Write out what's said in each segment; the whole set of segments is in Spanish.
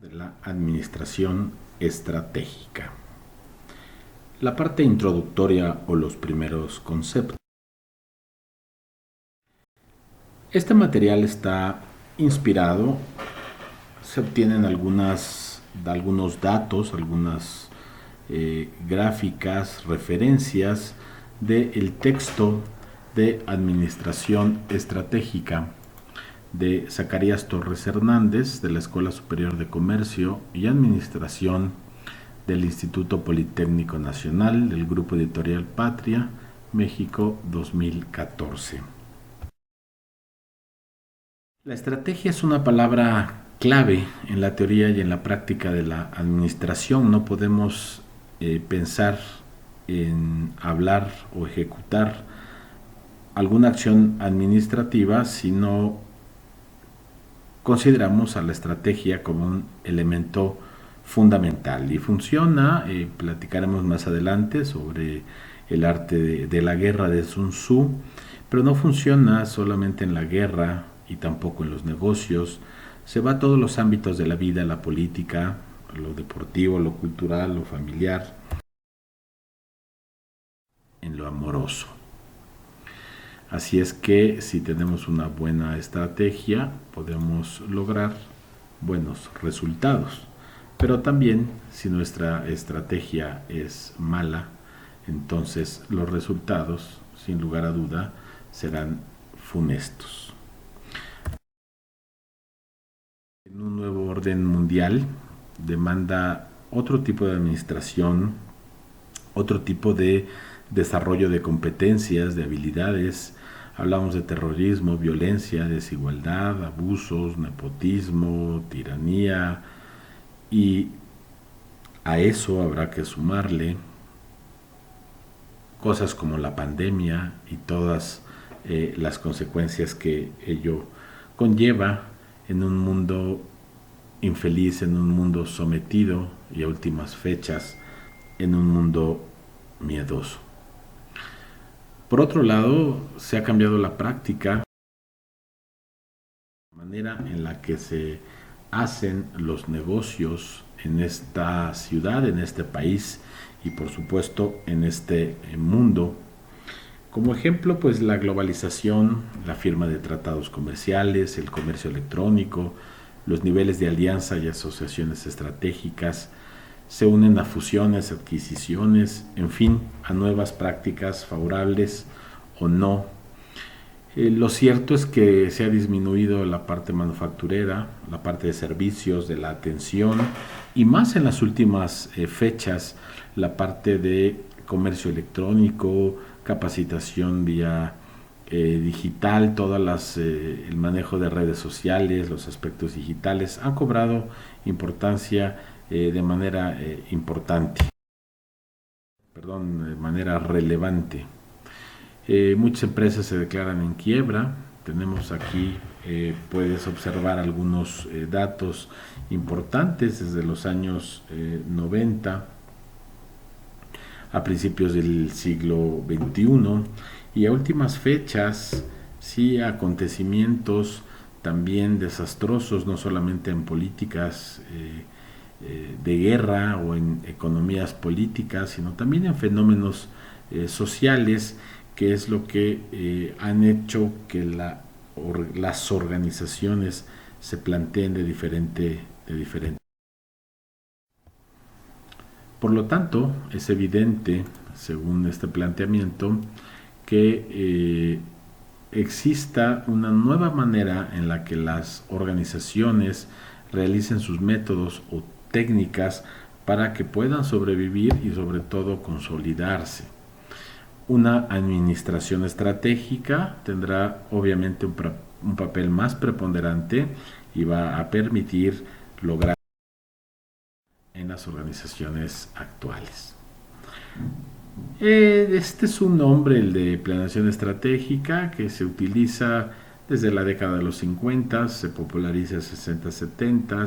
de la administración estratégica. La parte introductoria o los primeros conceptos. Este material está inspirado, se obtienen algunos datos, algunas gráficas, referencias del texto de Administración Estratégica de Zacarías Torres Hernández, de la Escuela Superior de Comercio y Administración del Instituto Politécnico Nacional, del Grupo Editorial Patria, México 2014. La estrategia es una palabra clave en la teoría y en la práctica de la administración. No podemos pensar en hablar o ejecutar alguna acción administrativa si no consideramos a la estrategia como un elemento fundamental y funciona. Platicaremos más adelante sobre el arte de la guerra de Sun Tzu, pero no funciona solamente en la guerra y tampoco en los negocios. Se va a todos los ámbitos de la vida, la política, lo deportivo, lo cultural, lo familiar, en lo amoroso. Así es que si tenemos una buena estrategia, podemos lograr buenos resultados. Pero también si nuestra estrategia es mala, entonces los resultados, sin lugar a duda, serán funestos. En un nuevo orden mundial demanda otro tipo de administración, otro tipo de desarrollo de competencias, de habilidades. Hablamos de terrorismo, violencia, desigualdad, abusos, nepotismo, tiranía, y a eso habrá que sumarle cosas como la pandemia y todas las consecuencias que ello conlleva en un mundo infeliz, en un mundo sometido y a últimas fechas en un mundo miedoso. Por otro lado, se ha cambiado la práctica, la manera en la que se hacen los negocios en esta ciudad, en este país y por supuesto en este mundo. Como ejemplo, pues la globalización, la firma de tratados comerciales, el comercio electrónico, los niveles de alianza y asociaciones estratégicas, se unen a fusiones, adquisiciones, en fin, a nuevas prácticas favorables o no. Lo cierto es que se ha disminuido la parte manufacturera, la parte de servicios, de la atención y más en las últimas fechas, la parte de comercio electrónico, capacitación vía digital, el manejo de redes sociales, los aspectos digitales han cobrado importancia de manera relevante. Muchas empresas se declaran en quiebra. Tenemos aquí, puedes observar algunos datos importantes desde los años 90 a principios del siglo XXI y a últimas fechas, sí, acontecimientos también desastrosos, no solamente en políticas de guerra o en economías políticas, sino también en fenómenos sociales, que es lo que han hecho que las organizaciones se planteen de diferente. Por lo tanto, es evidente, según este planteamiento, que exista una nueva manera en la que las organizaciones realicen sus métodos o técnicas para que puedan sobrevivir y sobre todo consolidarse. Una administración estratégica tendrá obviamente un papel más preponderante y va a permitir lograr en las organizaciones actuales. Este es un nombre, el de planeación estratégica, que se utiliza desde la década de los 50, se populariza en 60, 70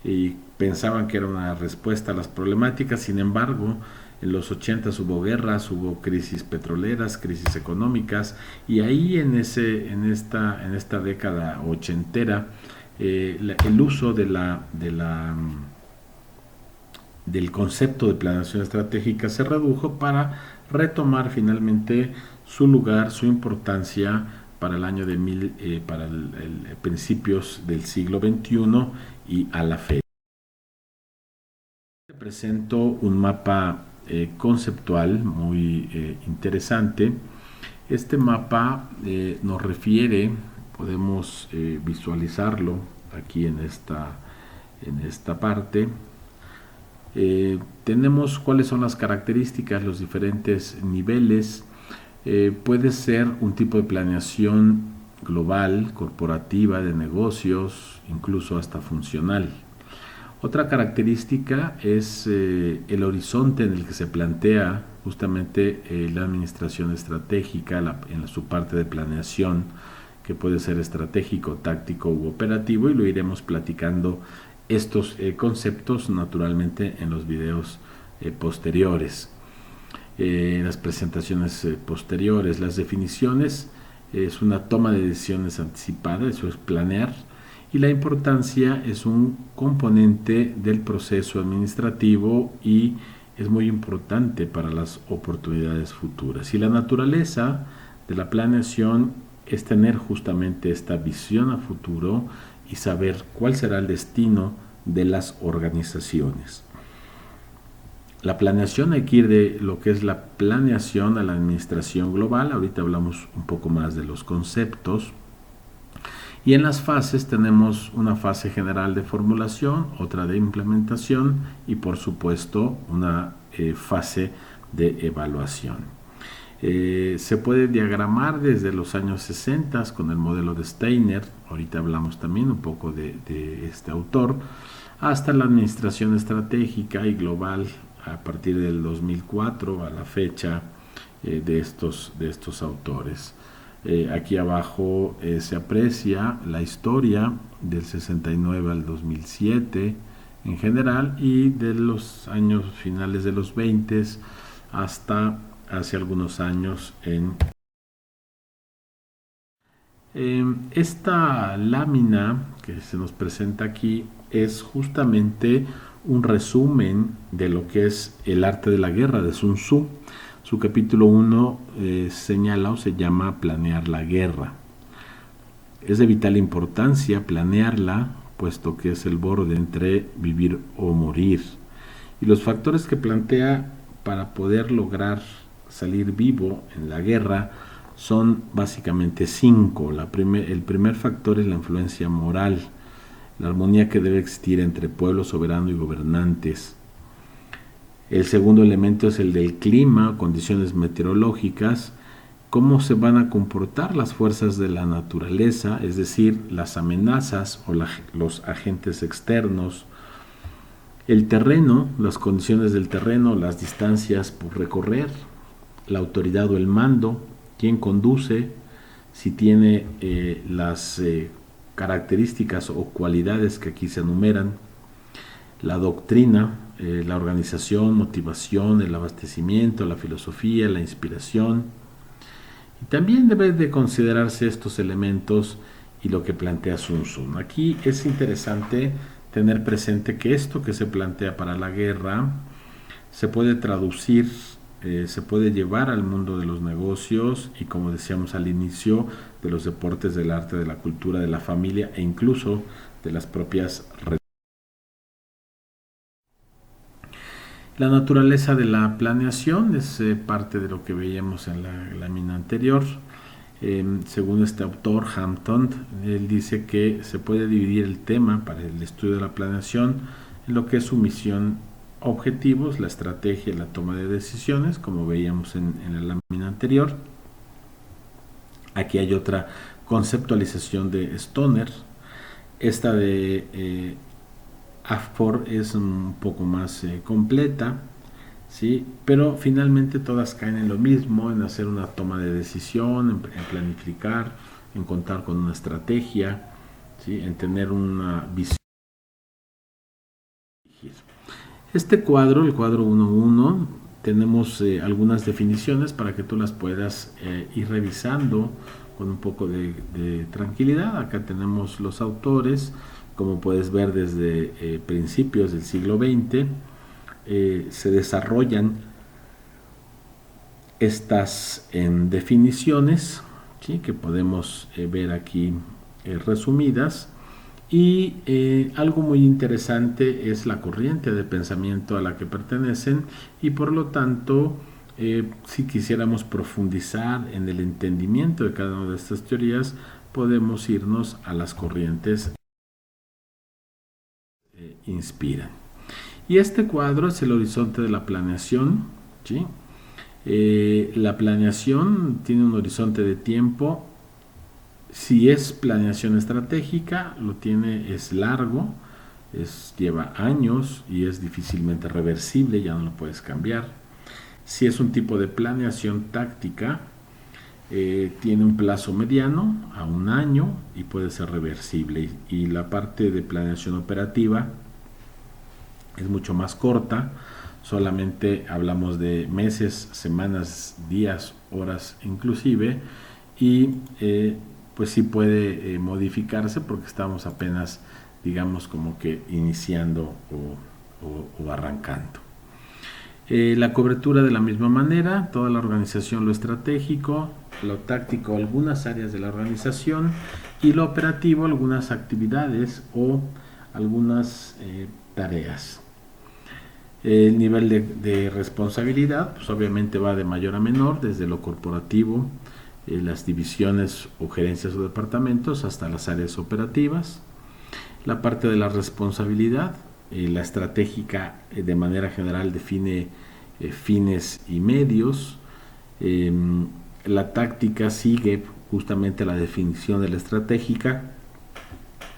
y pensaban que era una respuesta a las problemáticas. Sin embargo, en los 80 hubo guerras, hubo crisis petroleras, crisis económicas, y ahí en esta década ochentera el uso del concepto de planeación estratégica se redujo para retomar finalmente su lugar, su importancia para el año para principios del siglo XXI y a la fecha. Te presento un mapa conceptual muy interesante. Este mapa nos refiere, podemos visualizarlo aquí en esta parte. Tenemos cuáles son las características, los diferentes niveles. Puede ser un tipo de planeación global, corporativa, de negocios, incluso hasta funcional. Otra característica es el horizonte en el que se plantea justamente la administración estratégica en su parte de planeación, que puede ser estratégico, táctico u operativo, y lo iremos platicando estos conceptos naturalmente en los videos posteriores, las presentaciones posteriores. Las definiciones es una toma de decisiones anticipada, eso es planear, y la importancia es un componente del proceso administrativo y es muy importante para las oportunidades futuras. Y la naturaleza de la planeación es tener justamente esta visión a futuro y saber cuál será el destino de las organizaciones. La planeación, hay que ir de lo que es la planeación a la administración global. Ahorita hablamos un poco más de los conceptos. Y en las fases tenemos una fase general de formulación, otra de implementación y por supuesto una fase de evaluación. Se puede diagramar desde los años 60 con el modelo de Steiner, ahorita hablamos también un poco de este autor, hasta la administración estratégica y global a partir del 2004 a la fecha de estos autores. Aquí abajo se aprecia la historia del 69 al 2007 en general y de los años finales de los 20 hasta hace algunos años esta lámina que se nos presenta aquí es justamente un resumen de lo que es el arte de la guerra de Sun Tzu. Su capítulo 1 señala o se llama Planear la guerra. Es de vital importancia planearla, puesto que es el borde entre vivir o morir. Y los factores que plantea para poder lograr salir vivo en la guerra son básicamente 5. El primer factor es la influencia moral, la armonía que debe existir entre pueblo soberano y gobernantes. El segundo elemento es el del clima, condiciones meteorológicas, cómo se van a comportar las fuerzas de la naturaleza, es decir, las amenazas o los agentes externos. El terreno, las condiciones del terreno, las distancias por recorrer, la autoridad o el mando, quién conduce, si tiene las características o cualidades que aquí se enumeran, la doctrina, la organización, motivación, el abastecimiento, la filosofía, la inspiración. Y también debe de considerarse estos elementos y lo que plantea Sun Tzu. Aquí es interesante tener presente que esto que se plantea para la guerra se puede traducir, se puede llevar al mundo de los negocios y, como decíamos al inicio, de los deportes, del arte, de la cultura, de la familia e incluso de las propias redes. La naturaleza de la planeación es parte de lo que veíamos en la lámina anterior. Según este autor, Hampton, él dice que se puede dividir el tema para el estudio de la planeación en lo que es su misión, objetivos, la estrategia y la toma de decisiones, como veíamos en la lámina anterior. Aquí hay otra conceptualización de Stoner. Esta de AFPOR es un poco más completa, ¿sí? Pero finalmente todas caen en lo mismo, en hacer una toma de decisión, en planificar, en contar con una estrategia, ¿sí? En tener una visión. Este cuadro, el cuadro 1.1, tenemos algunas definiciones para que tú las puedas ir revisando con un poco de tranquilidad. Acá tenemos los autores, como puedes ver desde principios del siglo XX, se desarrollan estas definiciones, ¿sí?, que podemos ver aquí resumidas. Y algo muy interesante es la corriente de pensamiento a la que pertenecen, y por lo tanto, si quisiéramos profundizar en el entendimiento de cada una de estas teorías, podemos irnos a las corrientes que inspiran. Y este cuadro es el horizonte de la planeación, ¿sí? La planeación tiene un horizonte de tiempo. Si es planeación estratégica, es largo, lleva años y es difícilmente reversible, ya no lo puedes cambiar. Si es un tipo de planeación táctica, tiene un plazo mediano a un año y puede ser reversible. Y la parte de planeación operativa es mucho más corta, solamente hablamos de meses, semanas, días, horas inclusive, y pues sí puede modificarse porque estamos apenas, digamos, como que iniciando o arrancando. La cobertura de la misma manera, toda la organización, lo estratégico, lo táctico, algunas áreas de la organización, y lo operativo, algunas actividades o algunas tareas. El nivel de responsabilidad, pues obviamente va de mayor a menor, desde lo corporativo, las divisiones o gerencias o departamentos, hasta las áreas operativas. La parte de la responsabilidad, la estratégica de manera general define fines y medios. La táctica sigue justamente la definición de la estratégica,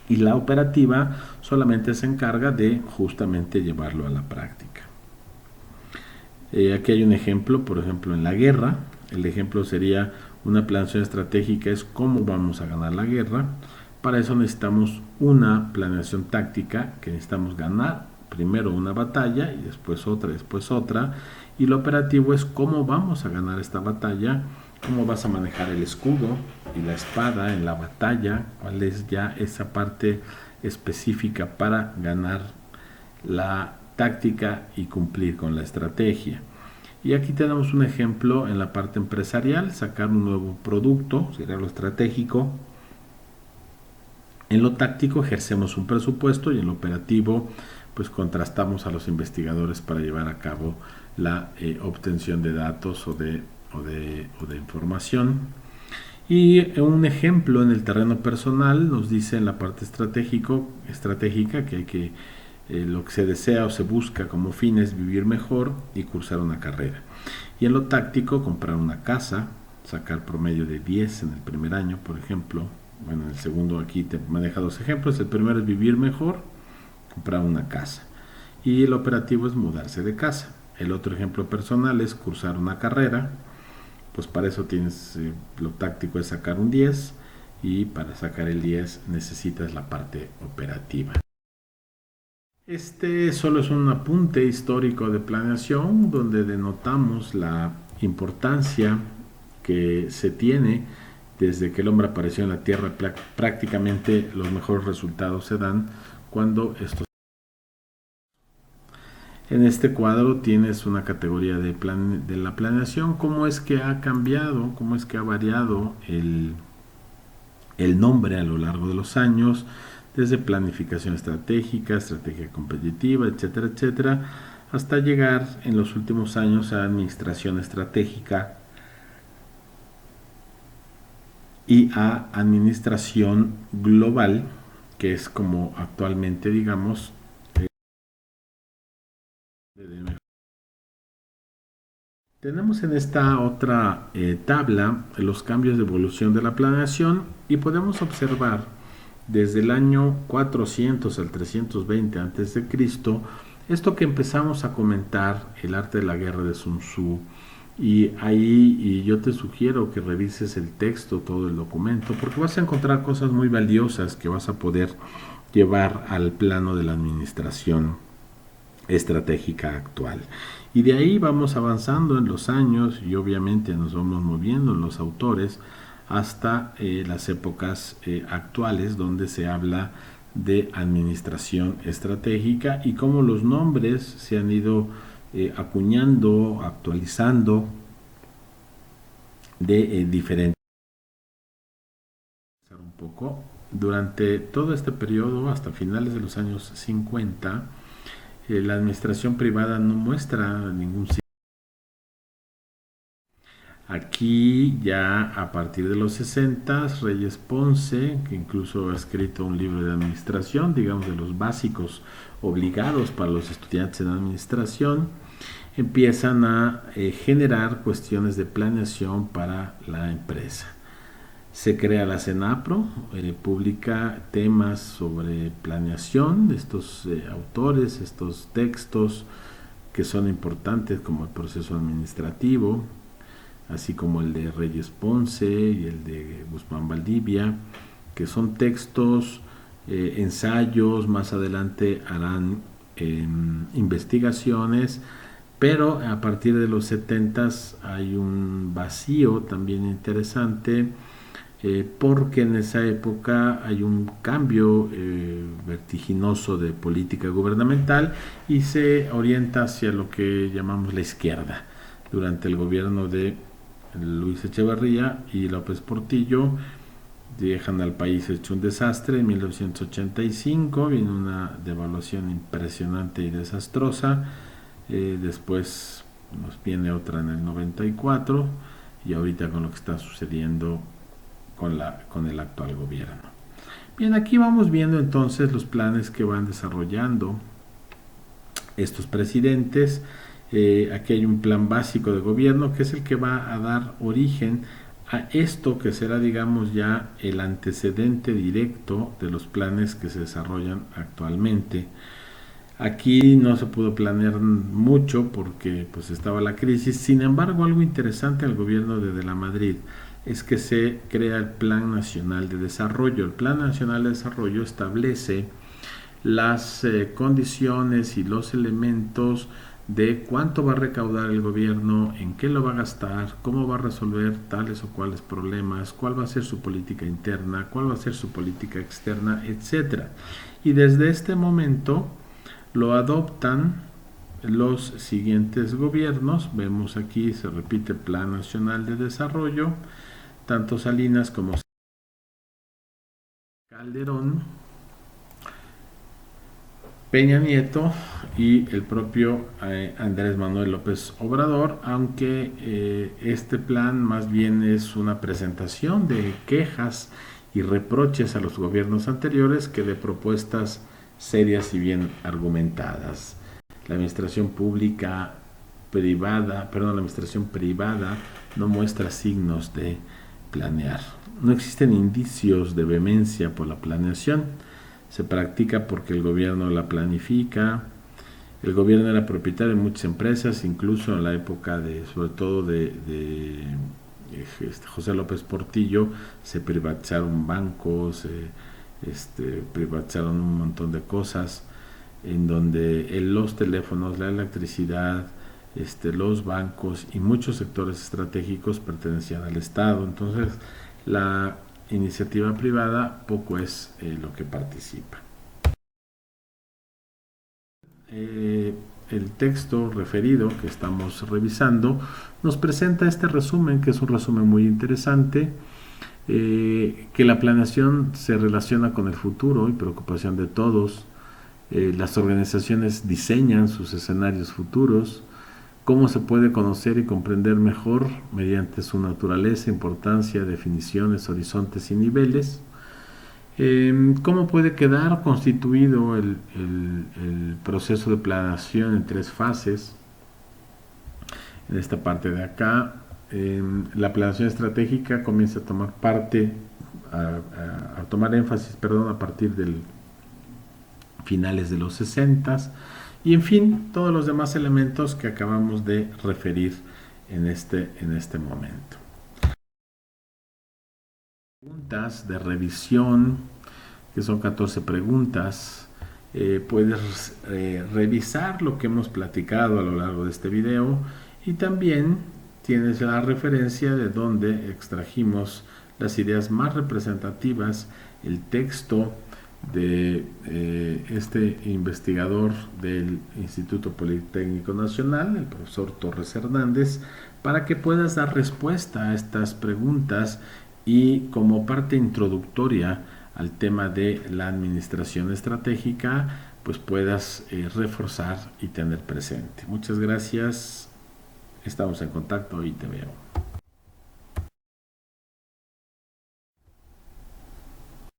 y la operativa solamente se encarga de justamente llevarlo a la práctica. Aquí hay un ejemplo, por ejemplo, en la guerra. El ejemplo sería una planeación estratégica, es cómo vamos a ganar la guerra. Para eso necesitamos una planeación táctica, que necesitamos ganar primero una batalla y después otra. Y lo operativo es cómo vamos a ganar esta batalla, cómo vas a manejar el escudo y la espada en la batalla, cuál es ya esa parte específica para ganar la táctica y cumplir con la estrategia. Y aquí tenemos un ejemplo en la parte empresarial, sacar un nuevo producto, sería lo estratégico. En lo táctico ejercemos un presupuesto, y en lo operativo pues contrastamos a los investigadores para llevar a cabo la obtención de datos o de información. Y un ejemplo en el terreno personal nos dice en la parte estratégica que hay que lo que se desea o se busca como fin es vivir mejor y cursar una carrera. Y en lo táctico, comprar una casa, sacar promedio de 10 en el primer año, por ejemplo. Bueno, en el segundo aquí te maneja dos ejemplos. El primero es vivir mejor, comprar una casa. Y el operativo es mudarse de casa. El otro ejemplo personal es cursar una carrera. Pues para eso tienes, lo táctico es sacar un 10, y para sacar el 10 necesitas la parte operativa. Este solo es un apunte histórico de planeación donde denotamos la importancia que se tiene desde que el hombre apareció en la Tierra. Prácticamente los mejores resultados se dan cuando estos. En este cuadro tienes una categoría de la planeación, cómo es que ha cambiado, cómo es que ha variado el nombre a lo largo de los años, desde planificación estratégica, estrategia competitiva, etcétera, etcétera, hasta llegar en los últimos años a administración estratégica y a administración global, que es como actualmente, digamos, tenemos en esta otra tabla los cambios de evolución de la planeación, y podemos observar desde el año 400 al 320 a.C., esto que empezamos a comentar, el arte de la guerra de Sun Tzu. Y yo te sugiero que revises el texto, todo el documento, porque vas a encontrar cosas muy valiosas que vas a poder llevar al plano de la administración estratégica actual. Y de ahí vamos avanzando en los años, y obviamente nos vamos moviendo en los autores hasta las épocas actuales, donde se habla de administración estratégica y cómo los nombres se han ido acuñando, actualizando de diferentes. Un poco. Durante todo este periodo, hasta finales de los años 50, la administración privada no muestra ningún signo. Aquí ya a partir de los 60, Reyes Ponce, que incluso ha escrito un libro de administración, digamos de los básicos obligados para los estudiantes en administración, empiezan a generar cuestiones de planeación para la empresa. Se crea la CENAPRO, publica temas sobre planeación de estos autores, estos textos que son importantes como el proceso administrativo, así como el de Reyes Ponce y el de Guzmán Valdivia, que son textos, ensayos, más adelante harán investigaciones, pero a partir de los 70 hay un vacío también interesante, porque en esa época hay un cambio vertiginoso de política gubernamental y se orienta hacia lo que llamamos la izquierda. Durante el gobierno de Luis Echeverría y López Portillo dejan al país hecho un desastre. En 1985 viene una devaluación impresionante y desastrosa, después nos viene otra en el 94 y ahorita con lo que está sucediendo con el actual gobierno. Bien, aquí vamos viendo entonces los planes que van desarrollando estos presidentes. Aquí hay un plan básico de gobierno que es el que va a dar origen a esto que será, digamos, ya el antecedente directo de los planes que se desarrollan actualmente. Aquí no se pudo planear mucho porque pues estaba la crisis. Sin embargo, algo interesante al gobierno de la Madrid es que se crea el Plan Nacional de Desarrollo. El Plan Nacional de Desarrollo establece las condiciones y los elementos de cuánto va a recaudar el gobierno, en qué lo va a gastar, cómo va a resolver tales o cuales problemas, cuál va a ser su política interna, cuál va a ser su política externa, etcétera. Y desde este momento lo adoptan los siguientes gobiernos. Vemos aquí se repite Plan Nacional de Desarrollo, tanto Salinas como Calderón, Peña Nieto y el propio Andrés Manuel López Obrador, aunque este plan más bien es una presentación de quejas y reproches a los gobiernos anteriores que de propuestas serias y bien argumentadas. La administración privada no muestra signos de planear. No existen indicios de vehemencia por la planeación. Se practica porque el gobierno la planifica. El gobierno era propietario de muchas empresas, incluso en la época sobre todo de José López Portillo, se privatizaron bancos, privatizaron un montón de cosas, en donde los teléfonos, la electricidad, los bancos y muchos sectores estratégicos pertenecían al Estado. Entonces, la iniciativa privada poco es lo que participa. El texto referido que estamos revisando nos presenta este resumen, que es un resumen muy interesante, que la planeación se relaciona con el futuro y preocupación de todos. Las organizaciones diseñan sus escenarios futuros. ¿Cómo se puede conocer y comprender mejor? Mediante su naturaleza, importancia, definiciones, horizontes y niveles. ¿Cómo puede quedar constituido el proceso de planeación en 3 fases? En esta parte de acá, la planeación estratégica comienza a tomar tomar énfasis, a partir del finales de los 60 y en fin, todos los demás elementos que acabamos de referir en este momento. Preguntas de revisión, que son 14 preguntas. Puedes revisar lo que hemos platicado a lo largo de este video y también tienes la referencia de donde extrajimos las ideas más representativas, el texto de este investigador del Instituto Politécnico Nacional, el profesor Torres Hernández, para que puedas dar respuesta a estas preguntas y como parte introductoria al tema de la administración estratégica, pues puedas reforzar y tener presente. Muchas gracias, estamos en contacto y te veo.